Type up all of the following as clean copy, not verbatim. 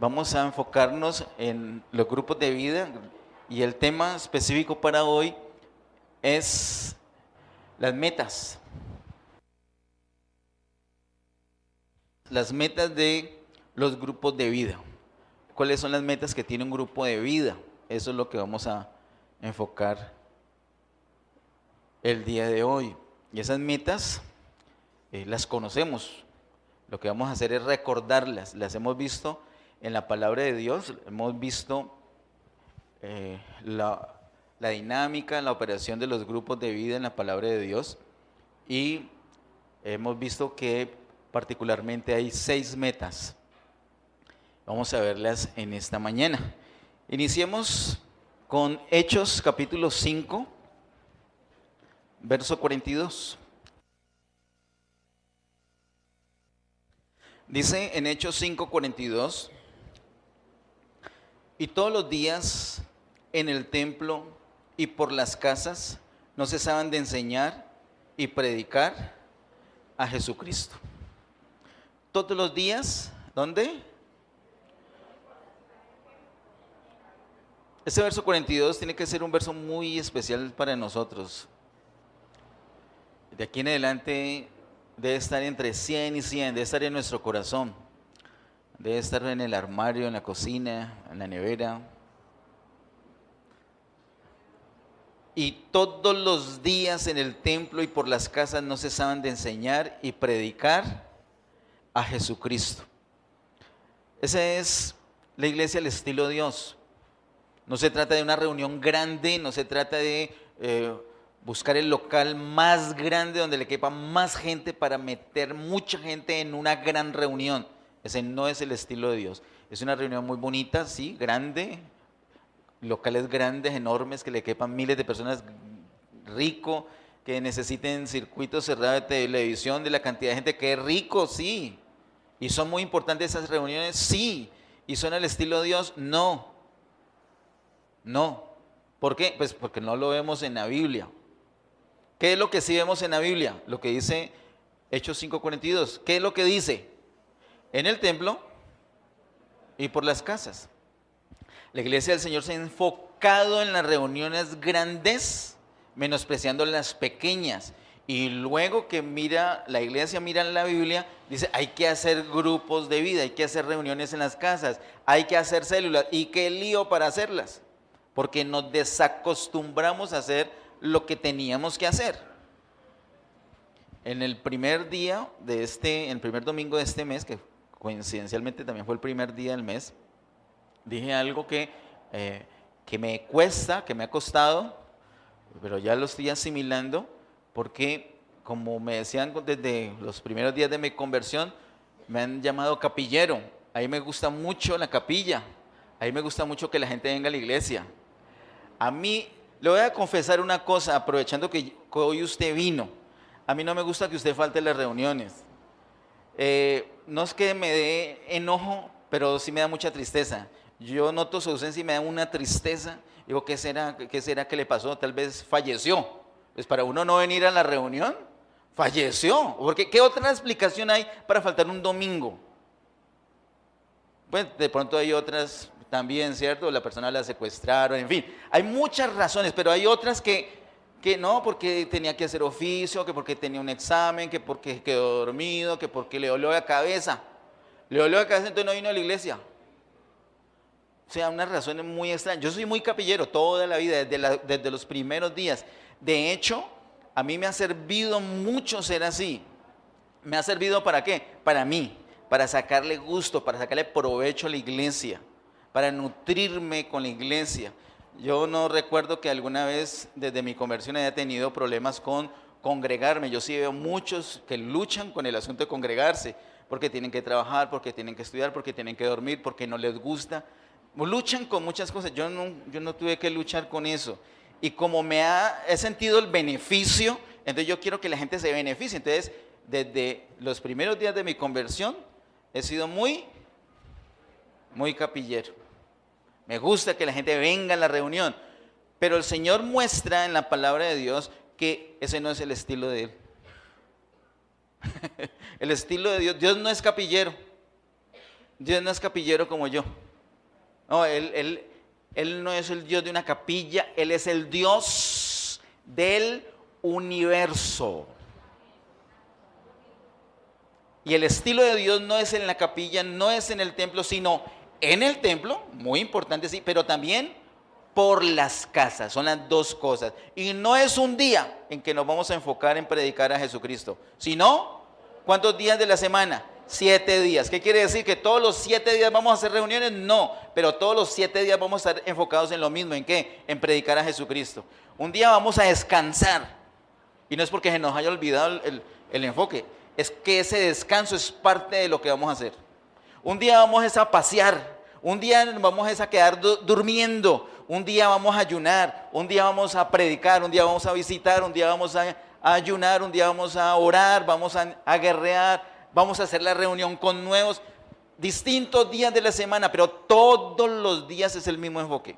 vamos a enfocarnos en los grupos de vida y el tema específico para hoy es las metas. Las metas de los grupos de vida. ¿Cuáles son las metas que tiene un grupo de vida? Eso es lo que vamos a enfocar el día de hoy. Y esas metas las conocemos. Lo que vamos a hacer es recordarlas. Las hemos visto en la palabra de Dios, hemos visto la dinámica, la operación de los grupos de vida en la palabra de Dios, y hemos visto que particularmente hay 6 metas. Vamos a verlas en esta mañana. Iniciemos con Hechos capítulo 5, verso 42. Dice en Hechos 5:42: y todos los días en el templo y por las casas no cesaban de enseñar y predicar a Jesucristo. Todos los días, ¿dónde? Este verso 42 tiene que ser un verso muy especial para nosotros. De aquí en adelante debe estar entre 100 y 100, debe estar en nuestro corazón. Debe estar en el armario, en la cocina, en la nevera. Y todos los días en el templo y por las casas no cesaban de enseñar y predicar a Jesucristo. Esa es la iglesia al estilo Dios. No se trata de una reunión grande, no se trata de buscar el local más grande donde le quepa más gente para meter mucha gente en una gran reunión. Ese no es el estilo de Dios. Es una reunión muy bonita, sí, grande, locales grandes, enormes, que le quepan miles de personas, rico, que necesiten circuitos cerrados de televisión, de la cantidad de gente que es rico, sí. ¿Y son muy importantes esas reuniones? Sí. ¿Y son el estilo de Dios? No. No. ¿Por qué? Pues porque no lo vemos en la Biblia. ¿Qué es lo que sí vemos en la Biblia? Lo que dice Hechos 5:42. ¿Qué es lo que dice? En el templo y por las casas. La iglesia del Señor se ha enfocado en las reuniones grandes, menospreciando las pequeñas. Y luego que la iglesia mira en la Biblia, dice, hay que hacer grupos de vida, hay que hacer reuniones en las casas, hay que hacer células. ¿Y qué lío para hacerlas? Porque nos desacostumbramos a hacer lo que teníamos que hacer. En el primer día el primer domingo de este mes, que coincidencialmente también fue el primer día del mes, dije algo que me cuesta, que me ha costado, pero ya lo estoy asimilando, porque como me decían desde los primeros días de mi conversión, me han llamado capillero. A mí me gusta mucho la capilla, a mí me gusta mucho que la gente venga a la iglesia. A mí, le voy a confesar una cosa, aprovechando que hoy usted vino. A mí no me gusta que usted falte a las reuniones. No es que me dé enojo, pero sí me da mucha tristeza. Yo noto su ausencia y me da una tristeza. Digo, ¿qué será que le pasó? Tal vez falleció. Pues para uno no venir a la reunión, falleció. Porque ¿qué otra explicación hay para faltar un domingo? Pues de pronto hay otras también, ¿cierto? La persona la secuestraron, en fin. Hay muchas razones, pero hay otras que no, porque tenía que hacer oficio, que porque tenía un examen, que porque quedó dormido, que porque le dolió la cabeza. Le dolió la cabeza, entonces no vino a la iglesia. O sea, unas razones muy extrañas. Yo soy muy capillero toda la vida, desde los primeros días. De hecho, a mí me ha servido mucho ser así. ¿Me ha servido para qué? Para mí, para sacarle gusto, para sacarle provecho a la iglesia, para nutrirme con la iglesia. Yo no recuerdo que alguna vez desde mi conversión haya tenido problemas con congregarme. Yo sí veo muchos que luchan con el asunto de congregarse, porque tienen que trabajar, porque tienen que estudiar, porque tienen que dormir, porque no les gusta. Luchan con muchas cosas. Yo no tuve que luchar con eso. Y como he sentido el beneficio, entonces yo quiero que la gente se beneficie. Entonces, desde los primeros días de mi conversión, he sido muy capillero. Me gusta que la gente venga a la reunión. Pero el Señor muestra en la palabra de Dios que ese no es el estilo de Él. El estilo de Dios no es capillero. Dios no es capillero como yo. No, Él no es el Dios de una capilla, Él es el Dios del universo. Y el estilo de Dios no es en la capilla, no es en el templo, sino en el templo, muy importante sí, pero también por las casas, son las dos cosas. Y no es un día en que nos vamos a enfocar en predicar a Jesucristo, sino, ¿cuántos días de la semana? 7 días. ¿Qué quiere decir? ¿Que todos los 7 días vamos a hacer reuniones? No, pero todos los 7 días vamos a estar enfocados en lo mismo. ¿En qué? En predicar a Jesucristo. Un día vamos a descansar, y no es porque se nos haya olvidado el enfoque, es que ese descanso es parte de lo que vamos a hacer. Un día vamos a pasear, un día vamos a quedar durmiendo, un día vamos a ayunar, un día vamos a predicar, un día vamos a visitar, un día vamos a ayunar, un día vamos a orar, vamos a guerrear, vamos a hacer la reunión con nuevos, distintos días de la semana, pero todos los días es el mismo enfoque.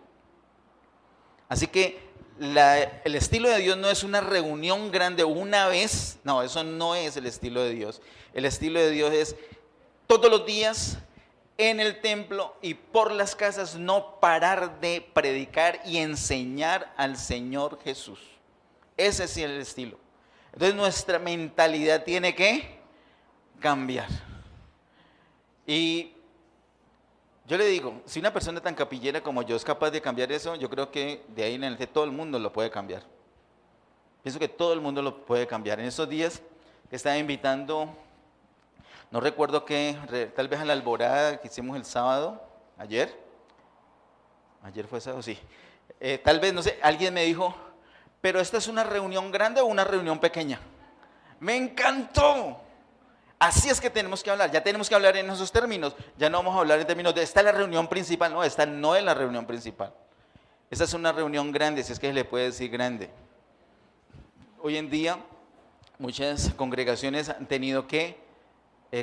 Así que el estilo de Dios no es una reunión grande una vez, no, eso no es el estilo de Dios. El estilo de Dios es todos los días en el templo y por las casas, no parar de predicar y enseñar al Señor Jesús. Ese es el estilo. Entonces nuestra mentalidad tiene que cambiar. Y yo le digo, si una persona tan capillera como yo es capaz de cambiar eso, yo creo que de ahí en adelante todo el mundo lo puede cambiar. Pienso que todo el mundo lo puede cambiar. En esos días que estaba invitando, no recuerdo qué, tal vez a la alborada que hicimos el sábado, ayer fue sábado, sí. Tal vez, no sé, alguien me dijo, pero ¿esta es una reunión grande o una reunión pequeña? Me encantó. Así es que tenemos que hablar, ya tenemos que hablar en esos términos, ya no vamos a hablar en términos de esta es la reunión principal, no, esta no es la reunión principal. Esta es una reunión grande, si es que se le puede decir grande. Hoy en día muchas congregaciones han tenido que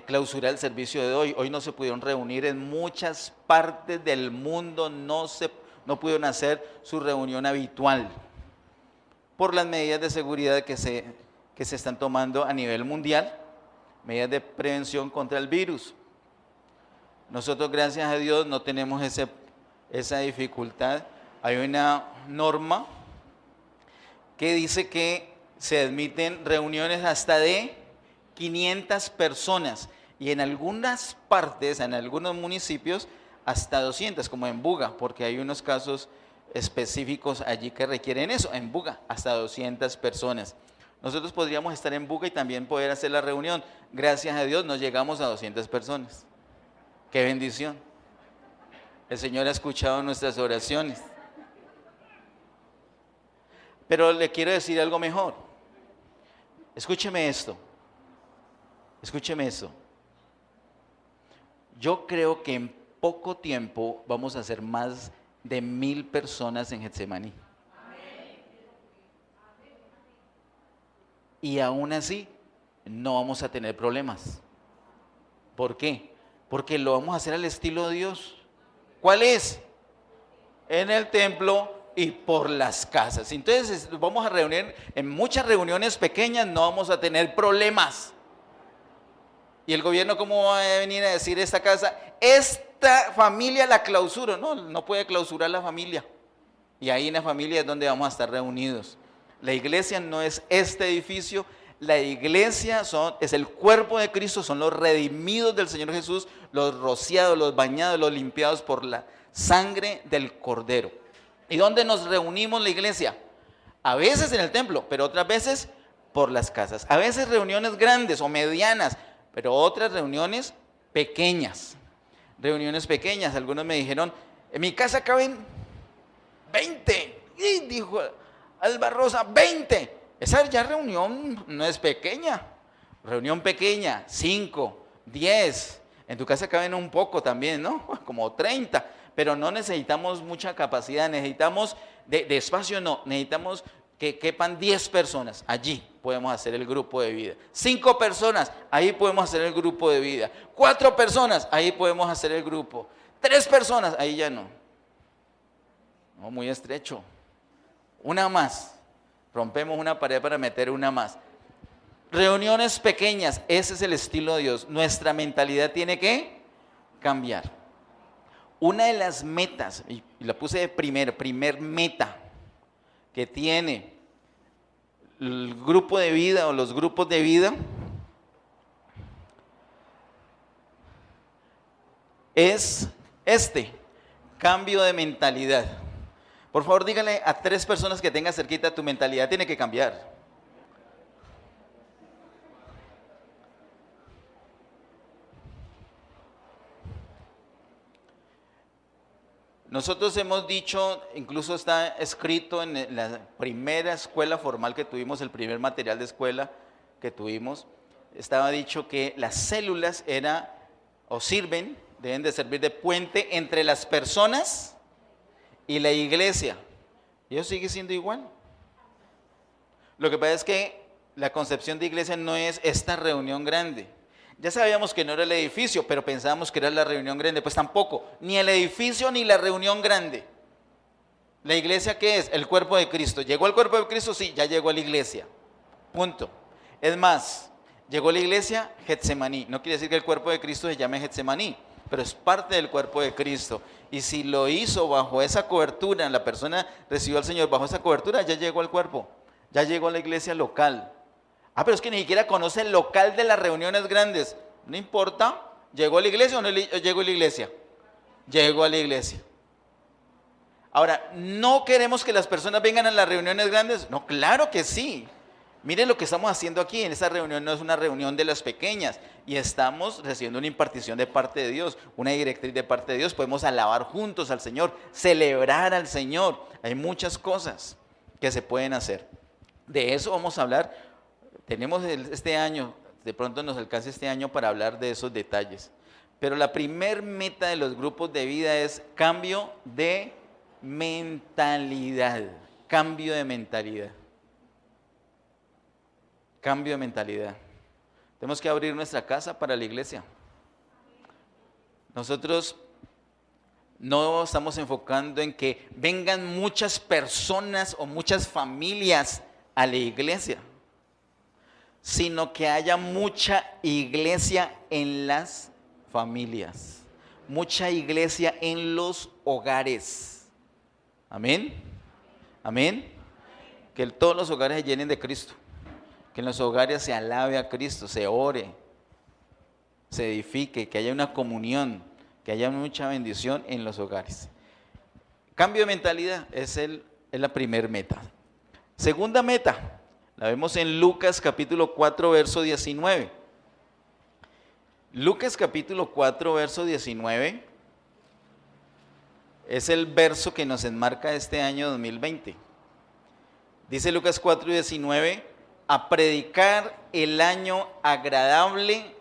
clausurar el servicio de hoy no se pudieron reunir en muchas partes del mundo, no pudieron hacer su reunión habitual por las medidas de seguridad que se están tomando a nivel mundial. Medidas de prevención contra el virus. Nosotros, gracias a Dios, no tenemos esa dificultad. Hay una norma que dice que se admiten reuniones hasta de 500 personas y en algunas partes, en algunos municipios, hasta 200, como en Buga, porque hay unos casos específicos allí que requieren eso, en Buga, hasta 200 personas. Nosotros podríamos estar en Buga y también poder hacer la reunión. Gracias a Dios no llegamos a 200 personas. ¡Qué bendición! El Señor ha escuchado nuestras oraciones. Pero le quiero decir algo mejor. Escúcheme esto. Escúcheme esto. Yo creo que en poco tiempo vamos a ser más de 1000 personas en Getsemaní. Y aún así no vamos a tener problemas. ¿Por qué? Porque lo vamos a hacer al estilo de Dios. ¿Cuál es? En el templo y por las casas. Entonces vamos a reunir en muchas reuniones pequeñas, no vamos a tener problemas. ¿Y el gobierno cómo va a venir a decir esta casa? Esta familia la clausuro. No puede clausurar la familia. Y ahí en la familia es donde vamos a estar reunidos. La iglesia no es este edificio, la iglesia es el cuerpo de Cristo, son los redimidos del Señor Jesús, los rociados, los bañados, los limpiados por la sangre del Cordero. ¿Y dónde nos reunimos la iglesia? A veces en el templo, pero otras veces por las casas. A veces reuniones grandes o medianas, pero otras reuniones pequeñas. Reuniones pequeñas, algunos me dijeron, en mi casa caben 20. Y dijo Alba Rosa, 20. Esa ya reunión no es pequeña. Reunión pequeña, 5, 10. En tu casa caben un poco también, ¿no? Como 30. Pero no necesitamos mucha capacidad, necesitamos de espacio, no. Necesitamos que quepan 10 personas. Allí podemos hacer el grupo de vida. 5 personas, ahí podemos hacer el grupo de vida. 4 personas, ahí podemos hacer el grupo. 3 personas, ahí ya no. No, muy estrecho. Una más, rompemos una pared para meter una más. Reuniones pequeñas, ese es el estilo de Dios. Nuestra mentalidad tiene que cambiar. Una de las metas, y la puse de primer meta que tiene el grupo de vida o los grupos de vida, es cambio de mentalidad. Por favor, dígale a 3 personas que tengas cerquita: tu mentalidad tiene que cambiar. Nosotros hemos dicho, incluso está escrito en la primera escuela formal que tuvimos, el primer material de escuela que tuvimos, estaba dicho que las células deben de servir de puente entre las personas y la iglesia. Y eso sigue siendo igual. Lo que pasa es que la concepción de iglesia no es esta reunión grande. Ya sabíamos que no era el edificio, pero pensábamos que era la reunión grande. Pues tampoco, ni el edificio ni la reunión grande. ¿La iglesia qué es? El cuerpo de Cristo. ¿Llegó al cuerpo de Cristo? Sí, ya llegó a la iglesia. Punto. Es más, llegó a la iglesia Getsemaní. No quiere decir que el cuerpo de Cristo se llame Getsemaní, pero es parte del cuerpo de Cristo. Y si lo hizo bajo esa cobertura, la persona recibió al Señor bajo esa cobertura, ya llegó al cuerpo, ya llegó a la iglesia local. Pero es que ni siquiera conoce el local de las reuniones grandes. No importa, ¿llegó a la iglesia o no llegó a la iglesia? Llegó a la iglesia. Ahora, ¿no queremos que las personas vengan a las reuniones grandes? No, claro que sí. Miren lo que estamos haciendo aquí. En esta reunión no es una reunión de las pequeñas y estamos recibiendo una impartición de parte de Dios, una directriz de parte de Dios. Podemos alabar juntos al Señor, celebrar al Señor. Hay muchas cosas que se pueden hacer. De eso vamos a hablar. Tenemos este año, de pronto nos alcanza este año para hablar de esos detalles. Pero la primer meta de los grupos de vida es cambio de mentalidad. Cambio de mentalidad. Cambio de mentalidad. Tenemos que abrir nuestra casa para la iglesia. Nosotros no estamos enfocando en que vengan muchas personas o muchas familias a la iglesia, sino que haya mucha iglesia en las familias, mucha iglesia en los hogares. Amén. Amén. Que todos los hogares se llenen de Cristo, que en los hogares se alabe a Cristo, se ore, se edifique, que haya una comunión, que haya mucha bendición en los hogares. Cambio de mentalidad es la primer meta. Segunda meta, la vemos en Lucas capítulo 4, verso 19. Lucas capítulo 4, verso 19 es el verso que nos enmarca este año 2020. Dice Lucas 4, 19, a predicar el año agradable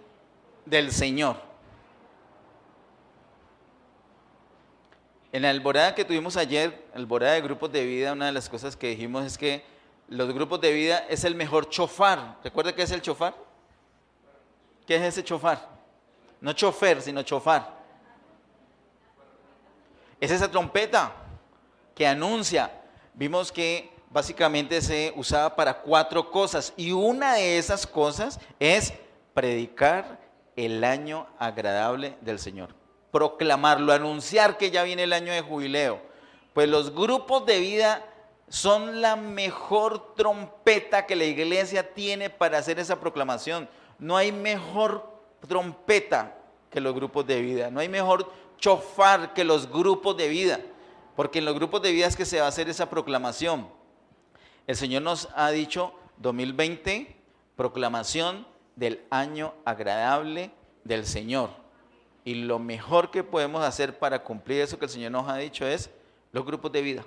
del Señor. En la alborada que tuvimos ayer, alborada de grupos de vida, una de las cosas que dijimos es que los grupos de vida es el mejor chofar. ¿Recuerda qué es el chofar? ¿Qué es ese chofar? No chofer, sino chofar. Es esa trompeta que anuncia. Vimos que básicamente se usaba para 4 cosas y una de esas cosas es predicar el año agradable del Señor. Proclamarlo, anunciar que ya viene el año de jubileo. Pues los grupos de vida son la mejor trompeta que la iglesia tiene para hacer esa proclamación. No hay mejor trompeta que los grupos de vida. No hay mejor chofar que los grupos de vida. Porque en los grupos de vida es que se va a hacer esa proclamación. El Señor nos ha dicho 2020, proclamación del año agradable del Señor. Y lo mejor que podemos hacer para cumplir eso que el Señor nos ha dicho es los grupos de vida.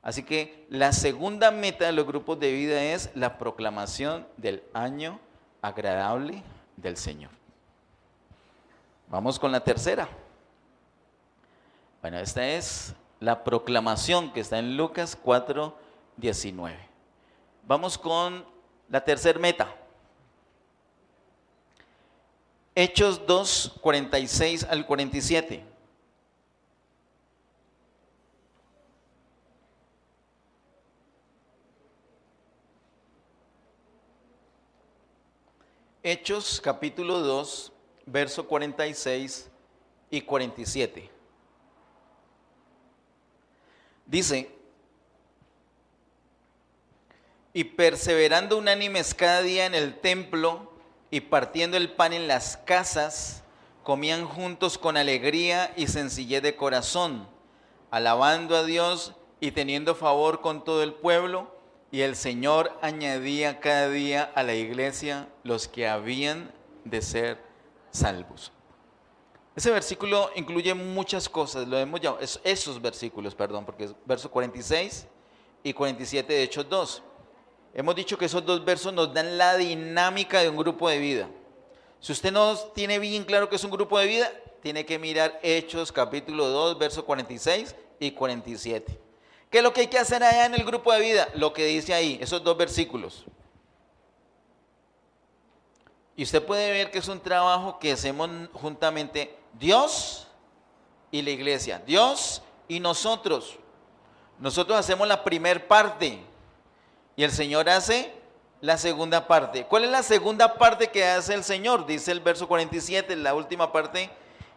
Así que la segunda meta de los grupos de vida es la proclamación del año agradable del Señor. Vamos con la tercera. Bueno, esta es la proclamación que está en Lucas 4, 19. Vamos con la tercera meta. Hechos 2, 46 al 47. Hechos capítulo 2, verso 46 y 47. Dice: y perseverando unánimes cada día en el templo y partiendo el pan en las casas, comían juntos con alegría y sencillez de corazón, alabando a Dios y teniendo favor con todo el pueblo, y el Señor añadía cada día a la iglesia los que habían de ser salvos. Ese versículo incluye muchas cosas, lo hemos llamado, esos versículos, perdón, porque es verso 46 y 47 de Hechos 2. Hemos dicho que esos dos versos nos dan la dinámica de un grupo de vida. Si usted no tiene bien claro que es un grupo de vida, tiene que mirar Hechos capítulo 2, verso 46 y 47. ¿Qué es lo que hay que hacer allá en el grupo de vida? Lo que dice ahí, esos dos versículos. Y usted puede ver que es un trabajo que hacemos juntamente Dios y la iglesia, Dios y nosotros. Nosotros hacemos la primer parte y el Señor hace la segunda parte. ¿Cuál es la segunda parte que hace el Señor? Dice el verso 47, la última parte: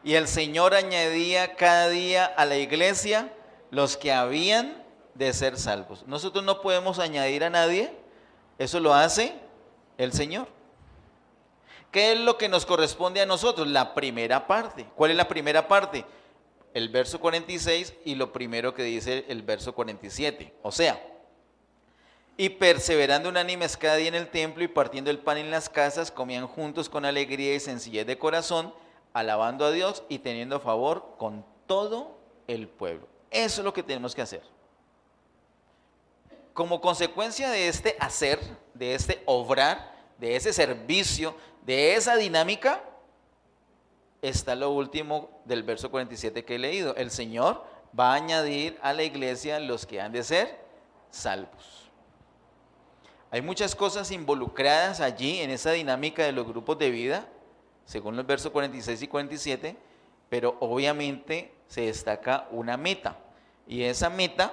y el Señor añadía cada día a la iglesia los que habían de ser salvos. Nosotros no podemos añadir a nadie, eso lo hace el Señor. ¿Qué es lo que nos corresponde a nosotros? La primera parte. ¿Cuál es la primera parte? El verso 46 y lo primero que dice el verso 47. O sea, y perseverando unánimes cada día en el templo y partiendo el pan en las casas, comían juntos con alegría y sencillez de corazón, alabando a Dios y teniendo favor con todo el pueblo. Eso es lo que tenemos que hacer. Como consecuencia de este hacer, de este obrar, de ese servicio, de esa dinámica, está lo último del verso 47 que he leído. El Señor va a añadir a la iglesia los que han de ser salvos. Hay muchas cosas involucradas allí en esa dinámica de los grupos de vida, según los versos 46 y 47, pero obviamente se destaca una meta. Y esa meta,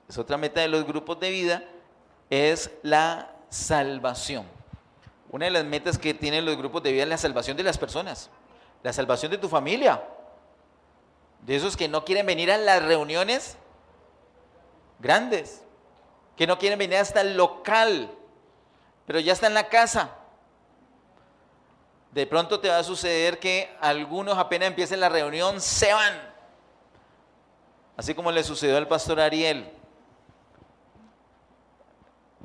es otra meta de los grupos de vida, es la salvación. Una de las metas que tienen los grupos de vida es la salvación de las personas, la salvación de tu familia, de esos que no quieren venir a las reuniones grandes, que no quieren venir hasta el local, pero ya está en la casa. De pronto te va a suceder que algunos apenas empiecen la reunión se van, así como le sucedió al pastor Ariel.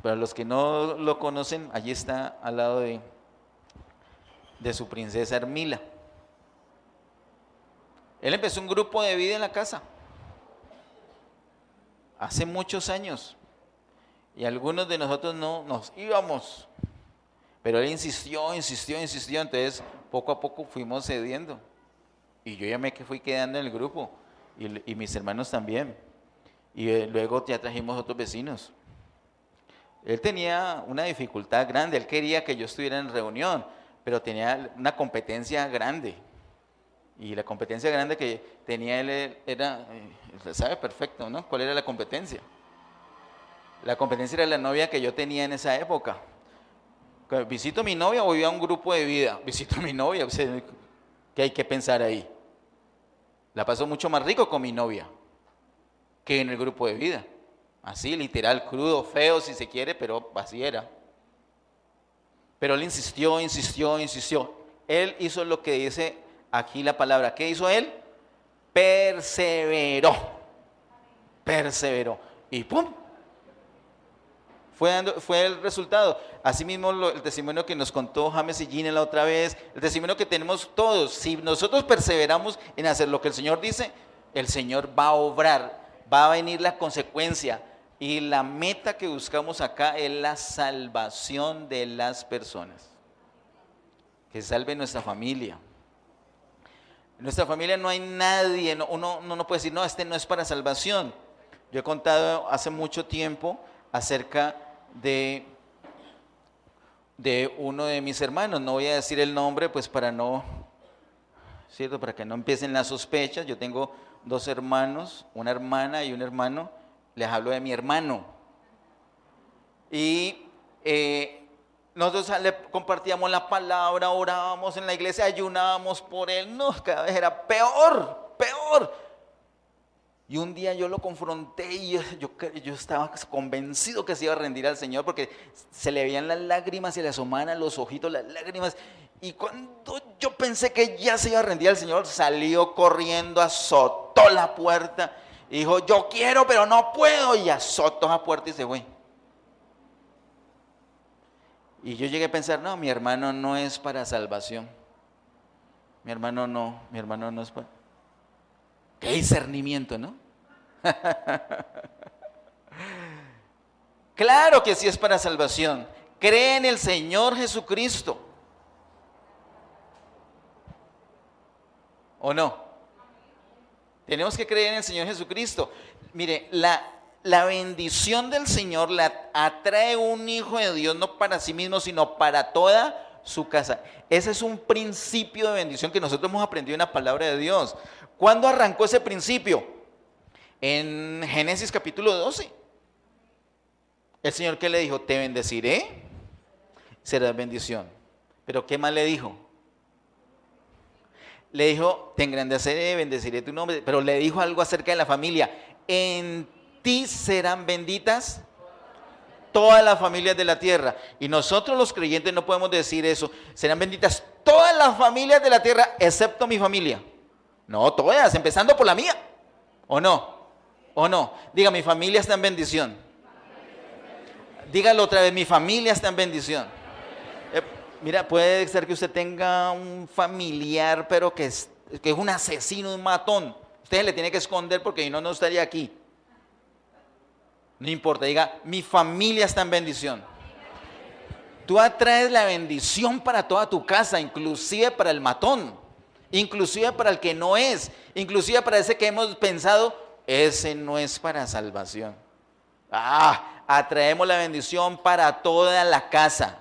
Para los que no lo conocen, allí está al lado de su princesa Hermila. Él empezó un grupo de vida en la casa hace muchos años y algunos de nosotros no nos íbamos, pero él insistió, entonces poco a poco fuimos cediendo y yo ya me fui quedando en el grupo y mis hermanos también, y luego ya trajimos otros vecinos. Él tenía una dificultad grande, él quería que yo estuviera en reunión, pero tenía una competencia grande. Y la competencia grande que tenía él era, sabe perfecto, ¿no? ¿Cuál era la competencia? La competencia era la novia que yo tenía en esa época. ¿Visito a mi novia o voy a un grupo de vida? Visito a mi novia, ¿qué hay que pensar ahí? La paso mucho más rico con mi novia que en el grupo de vida. Así, literal, crudo, feo si se quiere, pero así era. Pero él insistió. Él hizo lo que dice aquí la palabra. ¿Qué hizo él? Perseveró. Y ¡pum! Fue el resultado. Asimismo, el testimonio que nos contó James y Gina la otra vez, el testimonio que tenemos todos. Si nosotros perseveramos en hacer lo que el Señor dice, el Señor va a obrar, va a venir la consecuencia. Y la meta que buscamos acá es la salvación de las personas. Que salve nuestra familia. En nuestra familia no hay nadie, uno no puede decir, no, este no es para salvación. Yo he contado hace mucho tiempo acerca de uno de mis hermanos, no voy a decir el nombre, pues para que no empiecen las sospechas. Yo tengo 2 hermanos, una hermana y un hermano. Les hablo de mi hermano. Y nosotros le compartíamos la palabra, orábamos en la iglesia, ayunábamos por él. No, cada vez era peor, peor. Y un día yo lo confronté y yo estaba convencido que se iba a rendir al Señor, porque se le veían las lágrimas y le asomaban a los ojitos las lágrimas. Y cuando yo pensé que ya se iba a rendir al Señor, salió corriendo, azotó la puerta y dijo: yo quiero pero no puedo, y azotó la puerta y se fue. Y yo llegué a pensar: no, mi hermano no es para salvación. Mi hermano no es para... Qué discernimiento, ¿no? Claro que sí es para salvación. Cree en el Señor Jesucristo. ¿O no? Tenemos que creer en el Señor Jesucristo. Mire, la bendición del Señor la atrae un hijo de Dios, no para sí mismo, sino para toda su casa. Ese es un principio de bendición que nosotros hemos aprendido en la palabra de Dios. ¿Cuándo arrancó ese principio? En Génesis capítulo 12. El Señor, ¿qué le dijo? Te bendeciré, serás bendición. Pero ¿qué más le dijo? Le dijo: te engrandeceré, bendeciré tu nombre. Pero le dijo algo acerca de la familia: en ti serán benditas todas las familias de la tierra. Y nosotros los creyentes no podemos decir eso: serán benditas todas las familias de la tierra excepto mi familia. No, todas, empezando por la mía. ¿O no? ¿O no? Diga: mi familia está en bendición. Dígalo otra vez: mi familia está en bendición. Mira, puede ser que usted tenga un familiar, pero que es un asesino, un matón. Usted le tiene que esconder porque si no, no estaría aquí. No importa, diga: mi familia está en bendición. Tú atraes la bendición para toda tu casa, inclusive para el matón, inclusive para el que no es, inclusive para ese que hemos pensado, ese no es para salvación. Atraemos la bendición para toda la casa.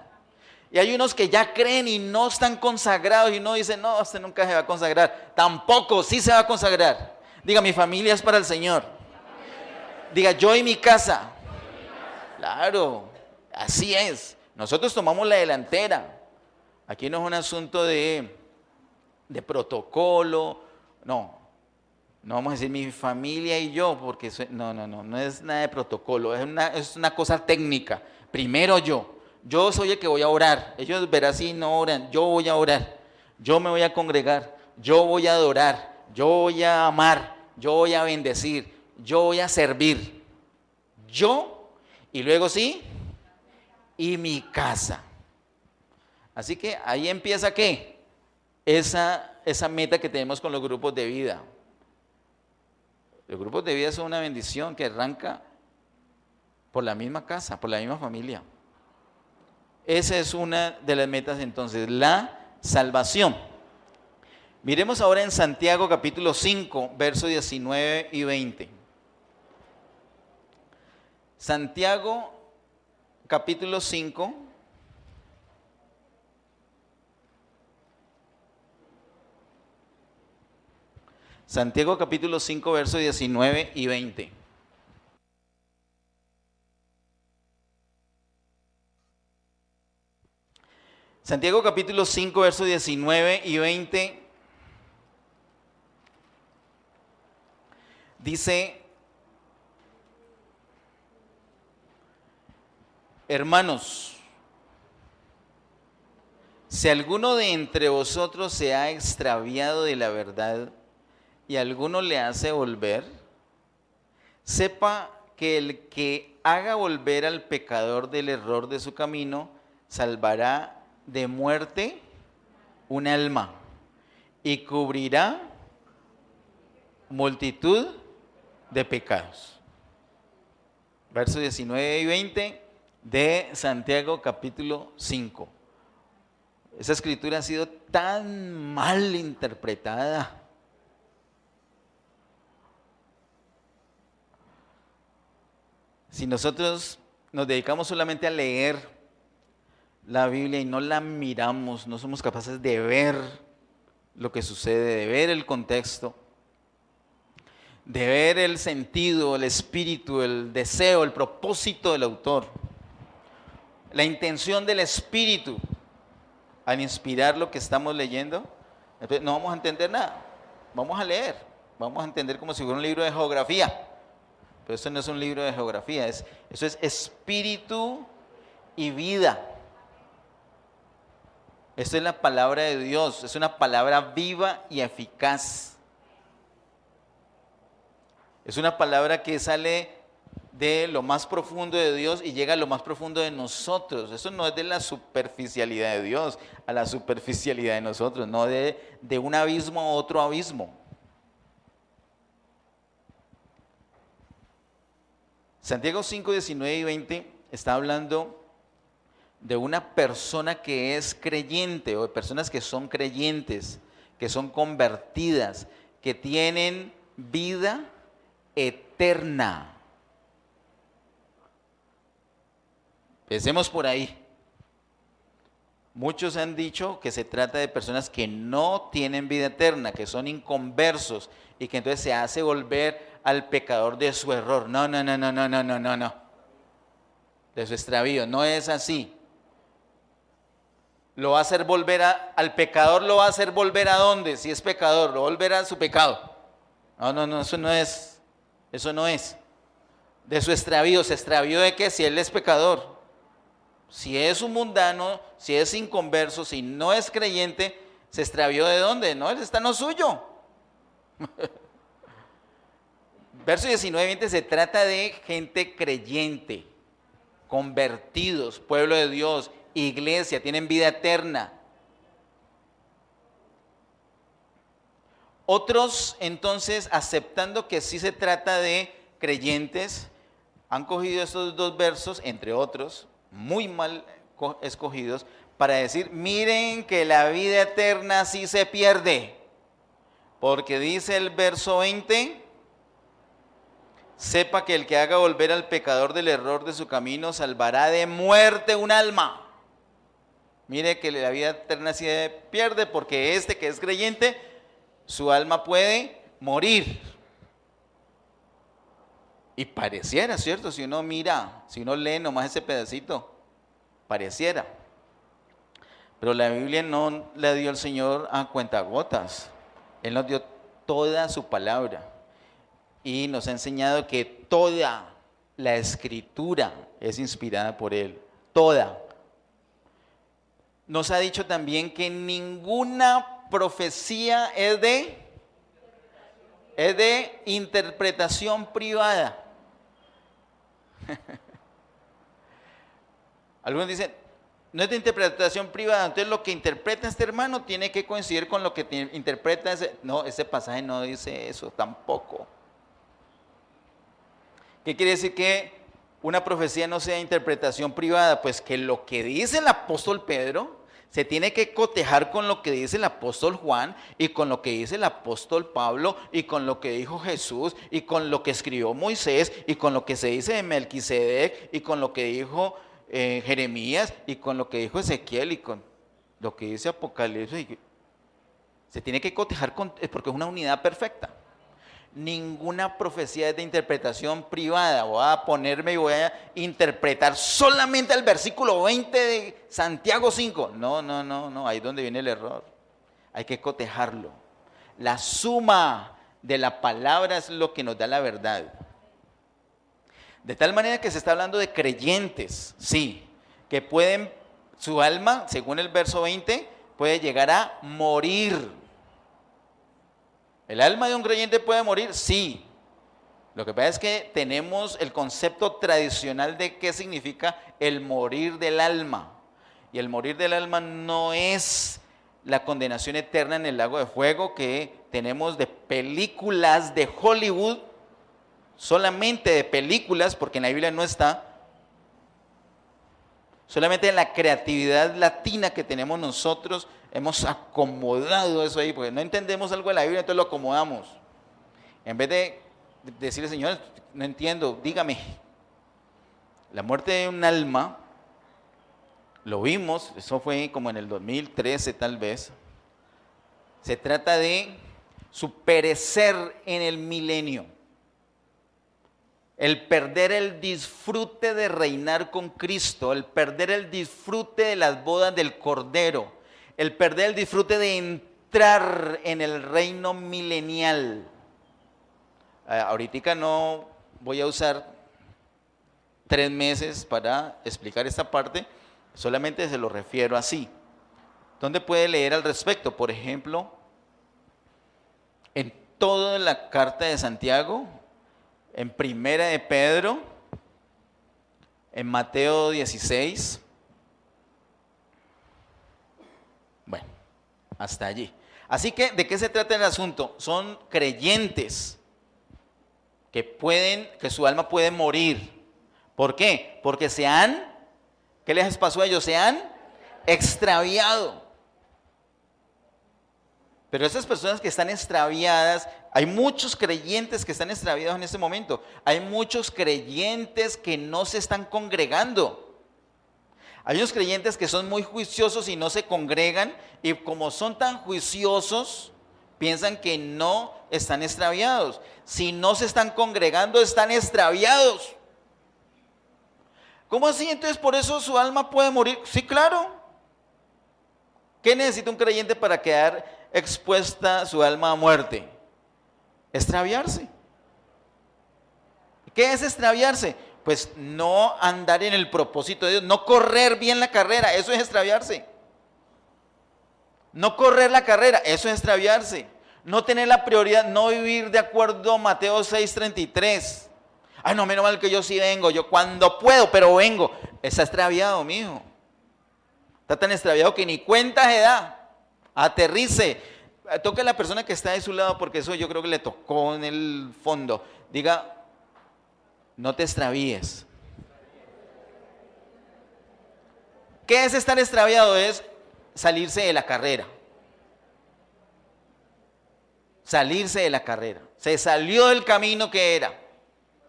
Y hay unos que ya creen y no están consagrados y uno dice: no, usted nunca se va a consagrar. Tampoco, sí se va a consagrar. Diga: mi familia es para el Señor. Diga: yo y mi casa. Claro, así es. Nosotros tomamos la delantera. Aquí no es un asunto de protocolo. No vamos a decir mi familia y yo, porque no es nada de protocolo. Es una cosa técnica. Primero yo soy el que voy a orar. Ellos verán si no oran. Yo voy a orar. Yo me voy a congregar. Yo voy a adorar. Yo voy a amar. Yo voy a bendecir. Yo voy a servir. Yo, y luego sí, y mi casa. Así que ahí empieza ¿qué? Esa meta que tenemos con los grupos de vida. Los grupos de vida son una bendición que arranca por la misma casa, por la misma familia. Esa es una de las metas entonces, la salvación. Miremos ahora en Santiago capítulo 5, versos 19 y 20. Santiago capítulo 5. Santiago capítulo 5, versos 19 y 20. Santiago capítulo 5, versos 19 y 20 dice: hermanos, si alguno de entre vosotros se ha extraviado de la verdad y alguno le hace volver, sepa que el que haga volver al pecador del error de su camino, salvará de muerte un alma y cubrirá multitud de pecados. Versos 19 y 20 de Santiago capítulo 5. Esa escritura ha sido tan mal interpretada. Si nosotros nos dedicamos solamente a leer la Biblia y no la miramos, no somos capaces de ver lo que sucede, de ver el contexto, de ver el sentido, el espíritu, el deseo, el propósito del autor. la intención del Espíritu al inspirar lo que estamos leyendo, entonces no vamos a entender nada. Vamos a leer, vamos a entender como si fuera un libro de geografía. Pero esto no es un libro de geografía, eso es espíritu y vida. Esto es la palabra de Dios, es una palabra viva y eficaz. Es una palabra que sale de lo más profundo de Dios y llega a lo más profundo de nosotros. Eso no es de la superficialidad de Dios a la superficialidad de nosotros, no de un abismo a otro abismo. Santiago 5, 19 y 20 está hablando de una persona que es creyente o de personas que son creyentes, que son convertidas, que tienen vida eterna. Empecemos por ahí. Muchos han dicho que se trata de personas que no tienen vida eterna, que son inconversos y que entonces se hace volver al pecador de su error. No. De su extravío. No es así. Lo va a hacer volver al pecador, lo va a hacer volver ¿a dónde? Si es pecador, lo va a volver a su pecado. No, eso no es. Eso no es. De su extravío. ¿Se extravió de qué? Si él es pecador. Si es un mundano, si es inconverso, si no es creyente, ¿se extravió de dónde? No, él está en lo suyo. Verso 19 y 20 se trata de gente creyente, convertidos, pueblo de Dios, iglesia, tienen vida eterna. Otros, entonces, aceptando que sí se trata de creyentes, han cogido estos dos versos, entre otros, muy mal escogidos, para decir, miren que la vida eterna sí se pierde. Porque dice el verso 20, sepa que el que haga volver al pecador del error de su camino salvará de muerte un alma. Mire que la vida eterna sí se pierde porque este que es creyente, su alma puede morir. Y pareciera, ¿cierto? Si uno mira, si uno lee nomás ese pedacito, pareciera. Pero la Biblia no la dio el Señor a cuentagotas. Él nos dio toda su palabra. Y nos ha enseñado que toda la Escritura es inspirada por Él. Toda. Nos ha dicho también que ninguna profecía es de interpretación privada. Algunos dicen, no es de interpretación privada, entonces lo que interpreta este hermano tiene que coincidir con lo que interpreta ese. No, ese pasaje no dice eso tampoco. ¿Qué quiere decir que una profecía no sea interpretación privada? Pues que lo que dice el apóstol Pedro se tiene que cotejar con lo que dice el apóstol Juan y con lo que dice el apóstol Pablo y con lo que dijo Jesús y con lo que escribió Moisés y con lo que se dice de Melquisedec y con lo que dijo Jeremías y con lo que dijo Ezequiel y con lo que dice Apocalipsis. Se tiene que cotejar porque es una unidad perfecta. Ninguna profecía es de interpretación privada. Voy a ponerme y voy a interpretar solamente el versículo 20 de Santiago 5. No, ahí es donde viene el error. Hay que cotejarlo. La suma de la palabra es lo que nos da la verdad. De tal manera que se está hablando de creyentes, sí, que pueden, su alma, según el verso 20, puede llegar a morir. ¿El alma de un creyente puede morir? Sí. Lo que pasa es que tenemos el concepto tradicional de qué significa el morir del alma. Y el morir del alma no es la condenación eterna en el lago de fuego que tenemos de películas de Hollywood, solamente de películas, porque en la Biblia no está. Solamente en la creatividad latina que tenemos nosotros hemos acomodado eso ahí, porque no entendemos algo de la Biblia, entonces lo acomodamos. En vez de decirle, Señor, no entiendo, dígame. La muerte de un alma, lo vimos, eso fue como en el 2013 tal vez. Se trata de su perecer en el milenio. el perder el disfrute de reinar con Cristo, el perder el disfrute de las bodas del Cordero, el perder el disfrute de entrar en el reino milenial. Ahorita no voy a usar 3 meses para explicar esta parte, solamente se lo refiero así. ¿Dónde puede leer al respecto? Por ejemplo, en toda la carta de Santiago, en Primera de Pedro, en Mateo 16. Bueno, hasta allí. Así que, ¿de qué se trata el asunto? Son creyentes que su alma puede morir. ¿Por qué? Porque ¿qué les pasó a ellos? Se han extraviado. Pero esas personas que están extraviadas, hay muchos creyentes que están extraviados en este momento. Hay muchos creyentes que no se están congregando. Hay unos creyentes que son muy juiciosos y no se congregan, y como son tan juiciosos, piensan que no están extraviados. Si no se están congregando, están extraviados. ¿Cómo así? Entonces, ¿por eso su alma puede morir? Sí, claro. ¿Qué necesita un creyente para quedar expuesta su alma a muerte? Extraviarse. ¿Qué es extraviarse? Pues no andar en el propósito de Dios, no correr bien la carrera, eso es extraviarse. No correr la carrera, eso es extraviarse. No tener la prioridad, no vivir de acuerdo a Mateo 6:33. Ay, no, menos mal que yo sí vengo, yo cuando puedo, pero vengo. Está extraviado, mijo. Está tan extraviado que ni cuenta se da. Aterrice. Toque a la persona que está de su lado, porque eso yo creo que le tocó en el fondo. Diga, no te extravíes. ¿Qué es estar extraviado? Es salirse de la carrera. Salirse de la carrera. Se salió del camino que era.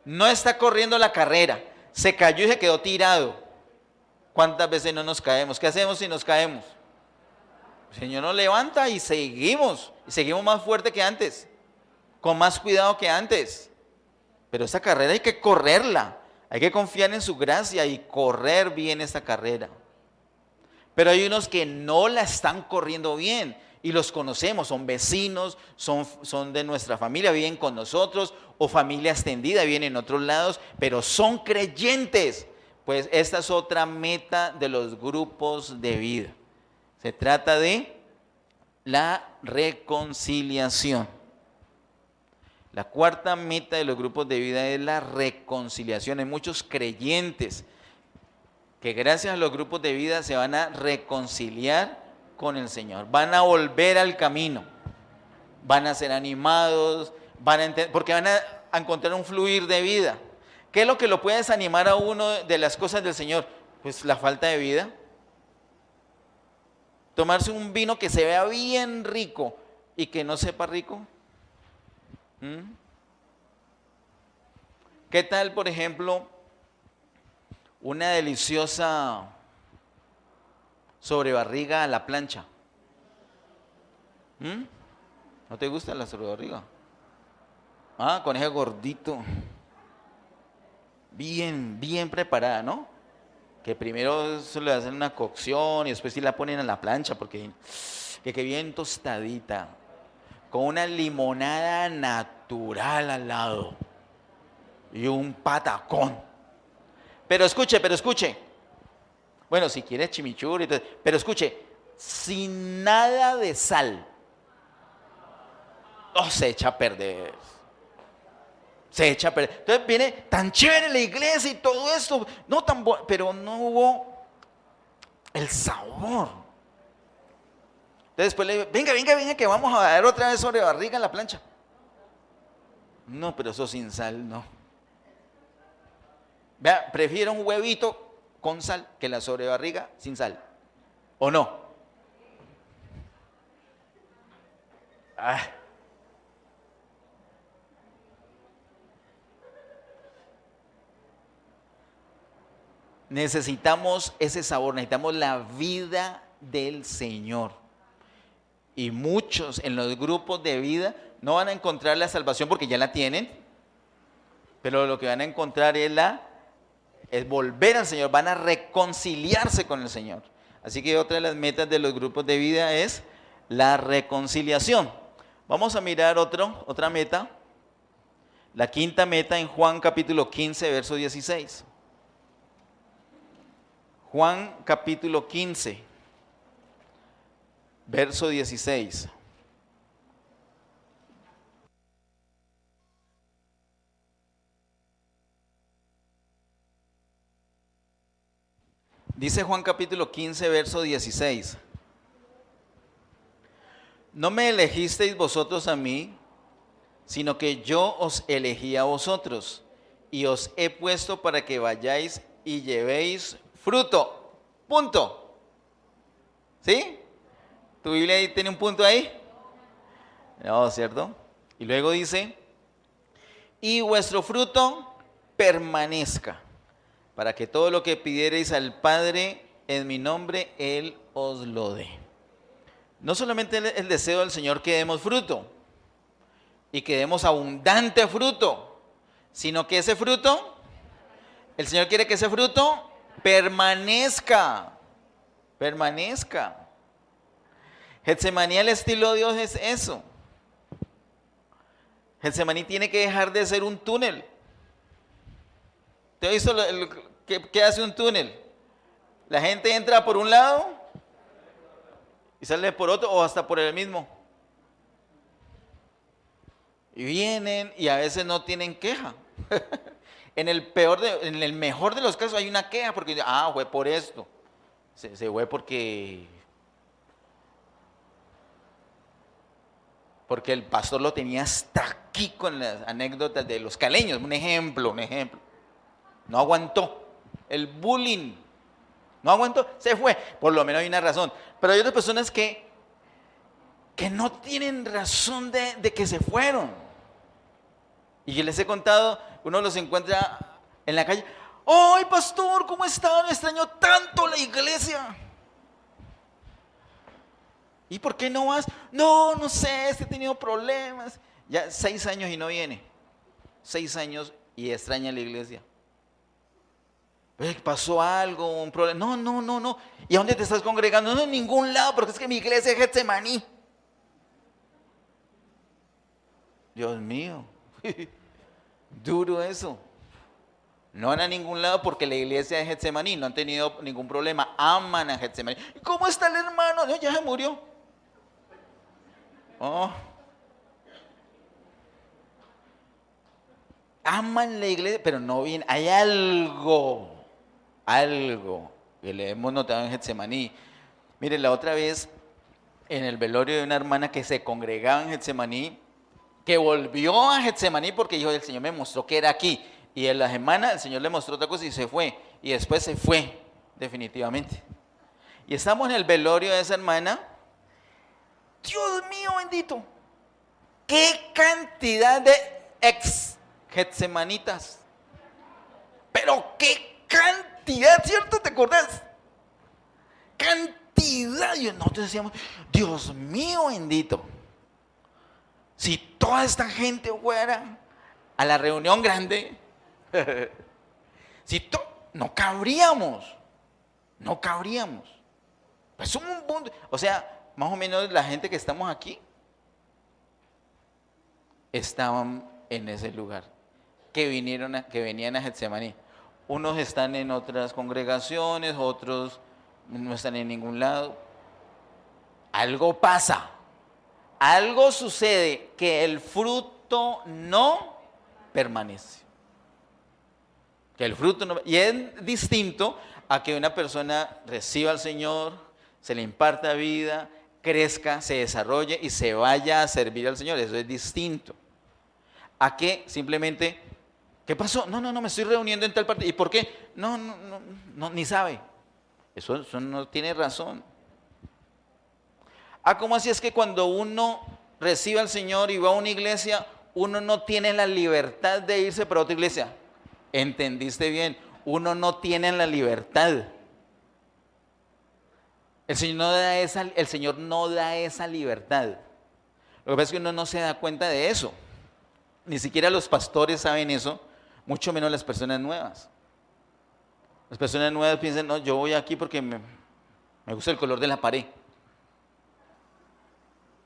No está corriendo la carrera. Se cayó y se quedó tirado. ¿Cuántas veces no nos caemos? ¿Qué hacemos si nos caemos? El Señor nos levanta y seguimos. Y seguimos más fuerte que antes. Con más cuidado que antes. Pero esta carrera hay que correrla. Hay que confiar en su gracia y correr bien esta carrera. Pero hay unos que no la están corriendo bien. Y los conocemos, son vecinos, son de nuestra familia, viven con nosotros, o familia extendida, viven en otros lados, pero son creyentes. Pues esta es otra meta de los grupos de vida. Se trata de la reconciliación. La cuarta meta de los grupos de vida es la reconciliación. Hay muchos creyentes que gracias a los grupos de vida se van a reconciliar con el Señor, van a volver al camino, van a ser animados, porque van a encontrar un fluir de vida. ¿Qué es lo que lo puede desanimar a uno de las cosas del Señor? Pues la falta de vida. Tomarse un vino que se vea bien rico y que no sepa rico. ¿Qué tal, por ejemplo, una deliciosa sobrebarriga a la plancha? ¿No te gusta la sobrebarriga? Con ese gordito. Bien preparada, ¿no? Que primero se le hacen una cocción y después sí la ponen a la plancha porque que bien tostadita. Con una limonada natural al lado. Y un patacón. Pero escuche. Bueno, si quieres chimichurri, pero escuche, sin nada de sal. Se echa a perder. Entonces viene tan chévere la iglesia y todo esto, no tan bueno, pero no hubo el sabor. Entonces después le digo, venga, que vamos a dar otra vez sobrebarriga en la plancha. No, pero eso sin sal, no. Vea, prefiero un huevito con sal que la sobrebarriga sin sal. ¿O no? Necesitamos ese sabor, necesitamos la vida del Señor. Y muchos en los grupos de vida no van a encontrar la salvación porque ya la tienen. Pero lo que van a encontrar es volver al Señor, van a reconciliarse con el Señor. Así que otra de las metas de los grupos de vida es la reconciliación. Vamos a mirar otra meta. La quinta meta en Juan capítulo 15, verso 16. Juan capítulo 15, verso 16. Dice Juan capítulo 15, verso 16. No me elegisteis vosotros a mí, sino que yo os elegí a vosotros, y os he puesto para que vayáis y llevéis fruto. Punto. ¿Sí? ¿Tu Biblia ahí tiene un punto ahí? No, ¿cierto? Y luego dice, y vuestro fruto permanezca, para que todo lo que pidiereis al Padre en mi nombre, Él os lo dé. No solamente el deseo del Señor que demos fruto, y que demos abundante fruto, sino que ese fruto, el Señor quiere que ese fruto permanezca. Getsemaní al estilo de Dios es eso. Getsemaní tiene que dejar de ser un túnel. ¿Te has visto qué hace un túnel? La gente entra por un lado y sale por otro o hasta por el mismo. Y vienen y a veces no tienen queja. En el mejor de los casos hay una queja porque fue por esto. Se fue porque el pastor lo tenía hasta aquí con las anécdotas de los caleños. Un ejemplo. No aguantó el bullying. No aguantó, se fue. Por lo menos hay una razón. Pero hay otras personas que no tienen razón de que se fueron. Y yo les he contado, uno los encuentra en la calle. ¡Ay, pastor, ¿cómo está? Me extraño tanto la iglesia. ¿Y por qué no vas? No sé, es que he tenido problemas. Ya 6 años y no viene. 6 años y extraña la iglesia. ¿Pasó algo? ¿Un problema? No. ¿Y a dónde te estás congregando? No, en ningún lado, porque es que mi iglesia es Getsemaní. Dios mío. Duro eso. No van a ningún lado porque la iglesia es Getsemaní, no han tenido ningún problema, aman a Getsemaní. ¿Cómo está el hermano? No, ya se murió. Aman la iglesia, pero no bien. Hay algo que le hemos notado en Getsemaní. Miren, la otra vez en el velorio de una hermana que se congregaba en Getsemaní, que volvió a Getsemaní porque dijo, el Señor me mostró que era aquí. Y en la semana el Señor le mostró otra cosa y se fue. Y después se fue, definitivamente. Y estamos en el velorio de esa hermana. Dios mío bendito. ¡Qué cantidad de ex getsemanitas! Pero qué cantidad, ¿cierto? ¿Te acordás? Cantidad. Y nosotros decíamos, Dios mío bendito. Si toda esta gente fuera a la reunión grande, no cabríamos. Pues o sea, más o menos la gente que estamos aquí estaban en ese lugar, que venían a Getsemaní. Unos están en otras congregaciones, otros no están en ningún lado. Algo pasa. Algo sucede que el fruto no permanece. Y es distinto a que una persona reciba al Señor, se le imparta vida, crezca, se desarrolle y se vaya a servir al Señor. Eso es distinto. A que simplemente, ¿qué pasó? No, me estoy reuniendo en tal parte. ¿Y por qué? No, ni sabe. Eso no tiene razón. ¿Cómo así es que cuando uno recibe al Señor y va a una iglesia, uno no tiene la libertad de irse para otra iglesia? ¿Entendiste bien? Uno no tiene la libertad. El Señor no da esa libertad. Lo que pasa es que uno no se da cuenta de eso. Ni siquiera los pastores saben eso, mucho menos las personas nuevas. Las personas nuevas piensan, no, yo voy aquí porque me gusta el color de la pared,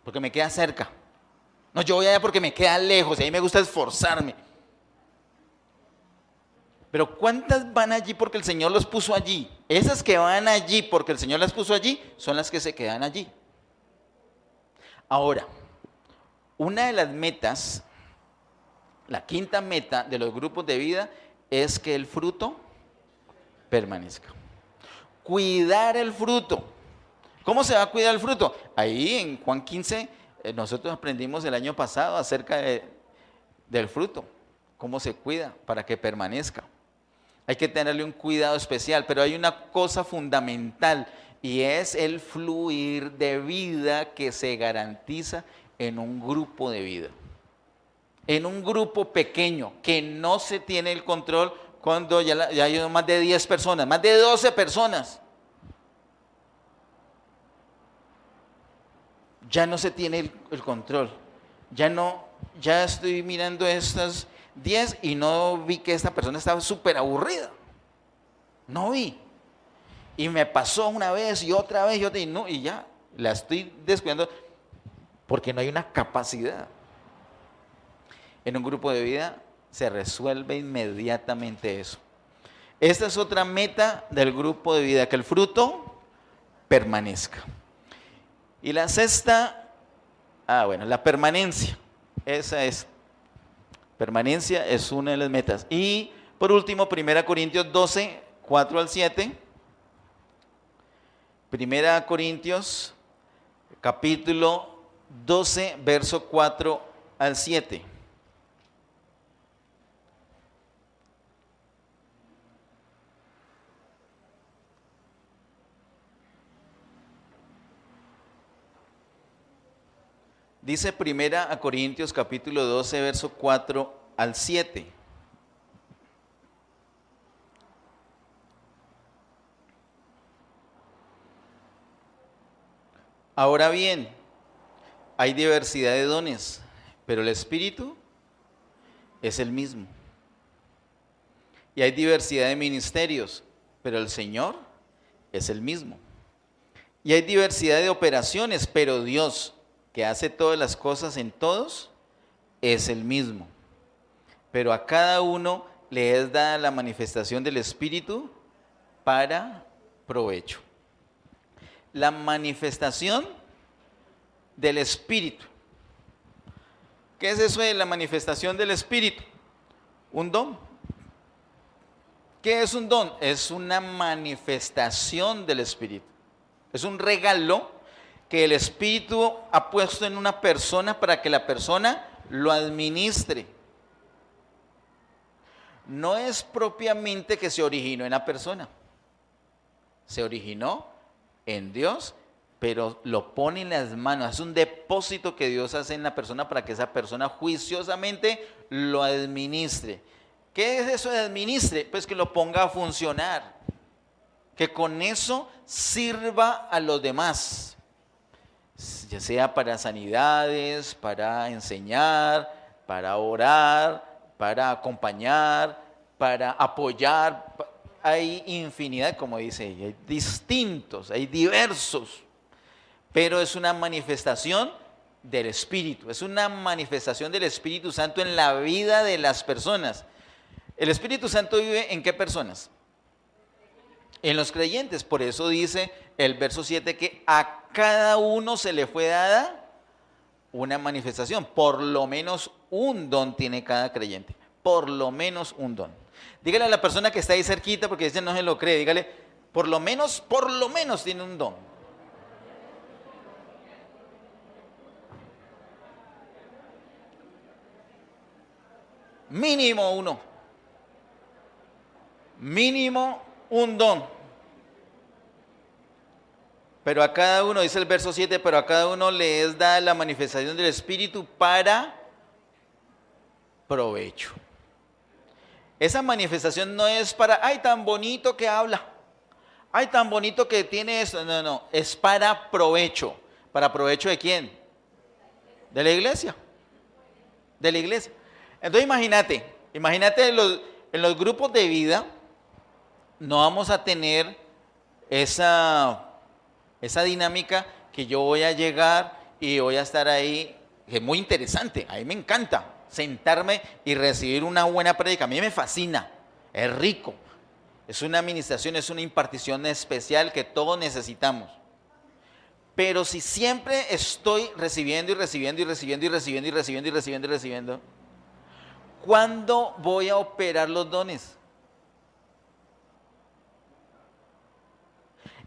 porque me queda cerca. No, yo voy allá porque me queda lejos y ahí me gusta esforzarme. Pero ¿cuántas van allí porque el Señor los puso allí? Esas que van allí porque el Señor las puso allí son las que se quedan allí. Ahora, una de las metas, la quinta meta de los grupos de vida es que el fruto permanezca. Cuidar el fruto. ¿Cómo se va a cuidar el fruto? Ahí en Juan 15 nosotros aprendimos el año pasado acerca del fruto. ¿Cómo se cuida para que permanezca? Hay que tenerle un cuidado especial, pero hay una cosa fundamental y es el fluir de vida que se garantiza en un grupo de vida. En un grupo pequeño que no se tiene el control cuando ya hay más de 10 personas, más de 12 personas. Ya no se tiene el control. Ya estoy mirando estas 10 y no vi que esta persona estaba súper aburrida. No vi. Y me pasó una vez y otra vez y ya la estoy descuidando porque no hay una capacidad. En un grupo de vida se resuelve inmediatamente eso. Esta es otra meta del grupo de vida, que el fruto permanezca. Y la sexta, la permanencia. Esa es. Permanencia es una de las metas. Y por último, 1 Corintios 12, 4 al 7. 1 Corintios, capítulo 12, verso 4 al 7. Dice 1 Corintios capítulo 12, verso 4 al 7. Ahora bien, hay diversidad de dones, pero el Espíritu es el mismo. Y hay diversidad de ministerios, pero el Señor es el mismo. Y hay diversidad de operaciones, pero Dios, que hace todas las cosas en todos, es el mismo. Pero a cada uno le es dada la manifestación del Espíritu para provecho. La manifestación del Espíritu. ¿Qué es eso de la manifestación del Espíritu? Un don. ¿Qué es un don? Es una manifestación del Espíritu. Es un regalo que el Espíritu ha puesto en una persona para que la persona lo administre. No es propiamente que se originó en la persona. Se originó en Dios, pero lo pone en las manos. Es un depósito que Dios hace en la persona para que esa persona juiciosamente lo administre. ¿Qué es eso de administre? Pues que lo ponga a funcionar. Que con eso sirva a los demás. Ya sea para sanidades, para enseñar, para orar, para acompañar, para apoyar. Hay infinidad, como dice ella, hay distintos, hay diversos, pero es una manifestación del Espíritu, es una manifestación del Espíritu Santo en la vida de las personas. ¿El Espíritu Santo vive en qué personas? En los creyentes. Por eso dice el verso 7 que a cada uno se le fue dada una manifestación. Por lo menos un don tiene cada creyente. Por lo menos un don. Dígale a la persona que está ahí cerquita, porque ese no se lo cree, dígale, por lo menos tiene un don. Mínimo uno. Mínimo un don. Pero a cada uno, dice el verso 7, pero a cada uno le es dada la manifestación del Espíritu para provecho. Esa manifestación no es para, ay, tan bonito que habla, ay, tan bonito que tiene esto. No, es para provecho. ¿Para provecho de quién? De la iglesia. De la iglesia. Entonces imagínate, Imagínate en los grupos de vida no vamos a tener esa dinámica que yo voy a llegar y voy a estar ahí, que es muy interesante, a mí me encanta sentarme y recibir una buena prédica, a mí me fascina, es rico, es una administración, es una impartición especial que todos necesitamos. Pero si siempre estoy recibiendo y recibiendo y recibiendo y recibiendo y recibiendo y recibiendo y recibiendo, ¿cuándo voy a operar los dones?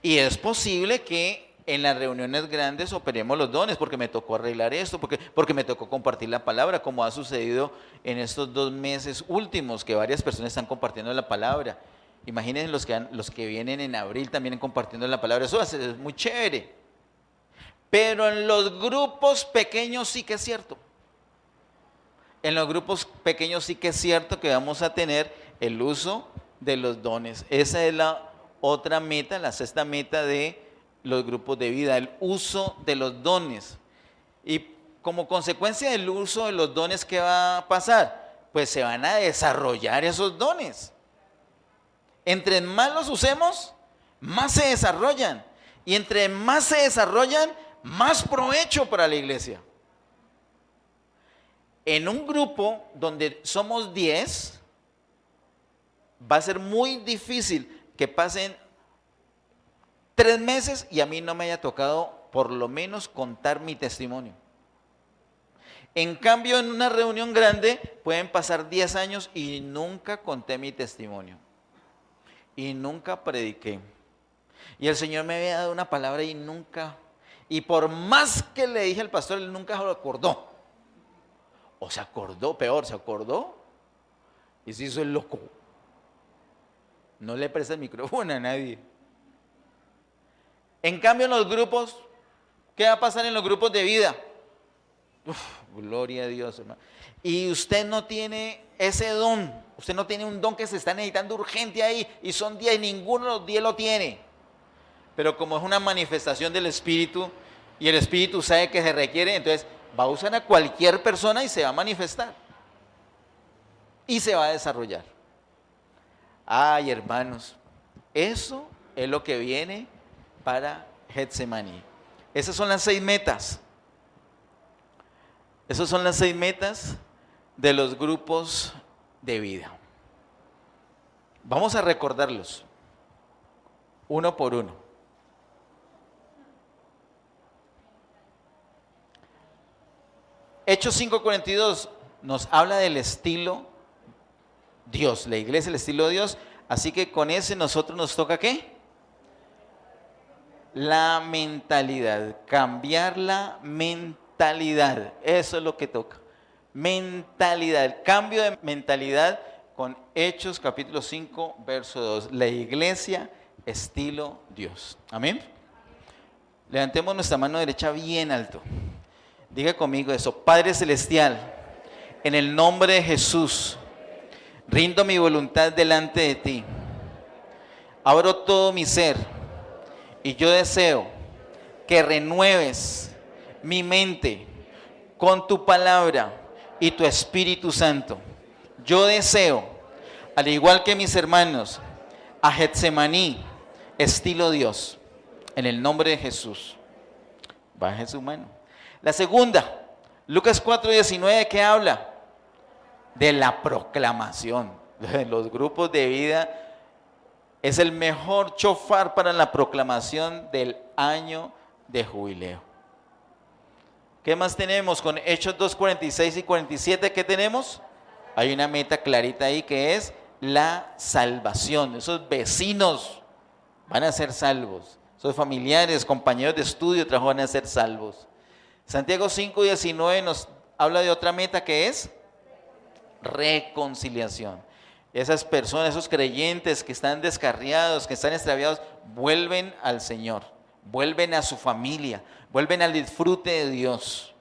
Y es posible que en las reuniones grandes operemos los dones, porque me tocó arreglar esto, porque me tocó compartir la palabra, como ha sucedido en estos 2 meses últimos, que varias personas están compartiendo la palabra. Imagínense los que vienen en abril también compartiendo la palabra, eso es muy chévere. Pero en los grupos pequeños sí que es cierto. En los grupos pequeños sí que es cierto que vamos a tener el uso de los dones. Esa es la otra meta, la 6ª meta de los grupos de vida, el uso de los dones. Y como consecuencia del uso de los dones, ¿qué va a pasar? Pues se van a desarrollar esos dones. Entre más los usemos, más se desarrollan. Y entre más se desarrollan, más provecho para la iglesia. En un grupo donde somos 10, va a ser muy difícil que pasen 3 meses y a mí no me haya tocado por lo menos contar mi testimonio. En cambio, en una reunión grande pueden pasar 10 años y nunca conté mi testimonio. Y nunca prediqué. Y el Señor me había dado una palabra y nunca... Y por más que le dije al pastor, él nunca se lo acordó. O se acordó, peor, se acordó y se hizo el loco. No le presta el micrófono a nadie. En cambio, en los grupos, ¿qué va a pasar en los grupos de vida? Gloria a Dios, hermano. Y usted no tiene ese don. Usted no tiene un don que se está necesitando urgente ahí. Y son 10 y ninguno de los 10 lo tiene. Pero como es una manifestación del Espíritu y el Espíritu sabe que se requiere, entonces va a usar a cualquier persona y se va a manifestar. Y se va a desarrollar. Ay, hermanos, eso es lo que viene para Getsemaní. Esas son las 6 metas. Esas son las 6 metas de los grupos de vida. Vamos a recordarlos uno por uno. Hechos 5:42 nos habla del estilo Dios, la iglesia, el estilo Dios. Así que con ese nosotros nos toca ¿qué? La mentalidad, cambiar la mentalidad, eso es lo que toca. Mentalidad, cambio de mentalidad con Hechos capítulo 5, verso 2. La iglesia, estilo Dios. Amén. Levantemos nuestra mano derecha bien alto. Diga conmigo eso. Padre Celestial, en el nombre de Jesús, rindo mi voluntad delante de ti. Abro todo mi ser y yo deseo que renueves mi mente con tu palabra y tu Espíritu Santo. Yo deseo, al igual que mis hermanos, a Getsemaní, estilo Dios, en el nombre de Jesús. Baje su mano. La segunda, Lucas 4:19, que habla de la proclamación. Los grupos de vida es el mejor chofar para la proclamación del año de jubileo. ¿Qué más tenemos con Hechos 2:46 y 47? ¿Qué tenemos? Hay una meta clarita ahí que es la salvación. Esos vecinos van a ser salvos. Esos familiares, compañeros de estudio, van a ser salvos. Santiago 5:19 nos habla de otra meta que es reconciliación. Esas personas, esos creyentes que están descarriados, que están extraviados, vuelven al Señor, vuelven a su familia, vuelven al disfrute de Dios.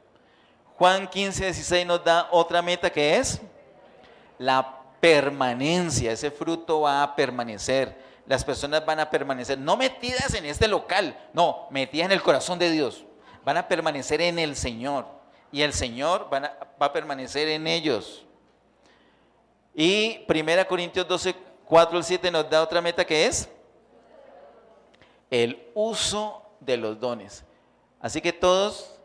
Juan 15:16 nos da otra meta que es la permanencia. Ese fruto va a permanecer. Las personas van a permanecer, no metidas en este local, no, metidas en el corazón de Dios. Van a permanecer en el Señor y el Señor va a permanecer en ellos. Y 1 Corintios 12, 4 al 7 nos da otra meta que es el uso de los dones. Así que todos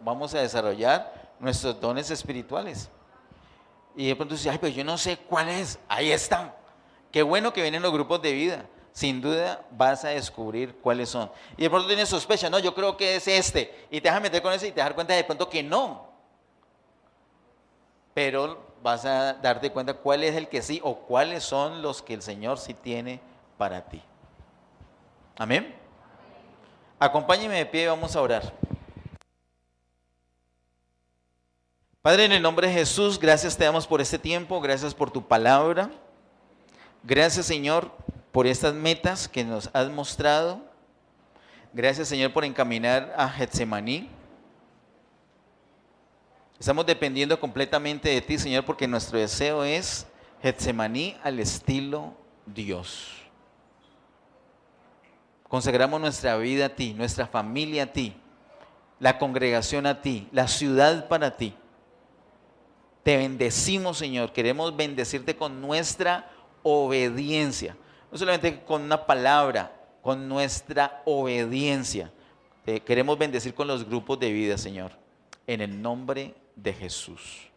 vamos a desarrollar nuestros dones espirituales. Y de pronto dices, ay, pero yo no sé cuál es. Ahí están. Qué bueno que vienen los grupos de vida. Sin duda vas a descubrir cuáles son. Y de pronto tienes sospecha, no, yo creo que es este. Y te vas a meter con ese y te vas a dar cuenta de pronto que no. Pero vas a darte cuenta cuál es el que sí o cuáles son los que el Señor sí tiene para ti. Amén. Acompáñeme de pie y vamos a orar. Padre, en el nombre de Jesús, gracias te damos por este tiempo, gracias por tu palabra. Gracias, Señor, por estas metas que nos has mostrado. Gracias, Señor, por encaminar a Getsemaní. Estamos dependiendo completamente de ti, Señor, porque nuestro deseo es Getsemaní al estilo Dios. Consagramos nuestra vida a ti, nuestra familia a ti, la congregación a ti, la ciudad para ti. Te bendecimos, Señor. Queremos bendecirte con nuestra obediencia. No solamente con una palabra, con nuestra obediencia. Te queremos bendecir con los grupos de vida, Señor. En el nombre de Jesús.